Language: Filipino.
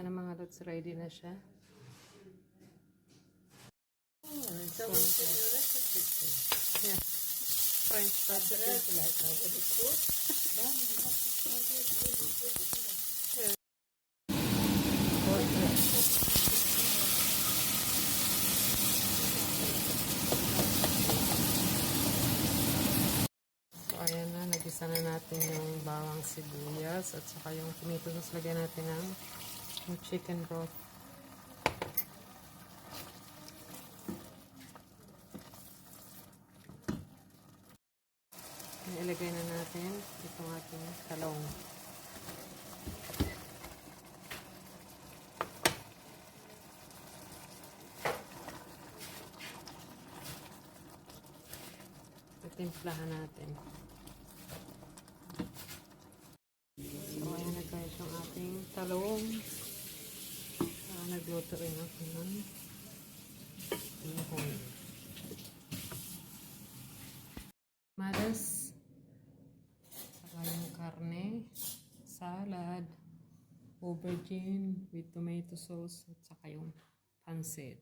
Ayan ang mga lods, ready na siya. So we should do recipe. Yeah. French toast. Like now with the cook. So ayan na, nagisa na natin yung bawang sibuyas at saka yung tomato sauce. Lagyan natin ng yung chicken broth. Ilagay na natin itong ating talong. Timplahan natin. So, ayan na guys yung ating talong. Nagluto rin ako ng ihong. Madas. Saka yung karne. Salad. Aubergine with tomato sauce. At saka yung pansit.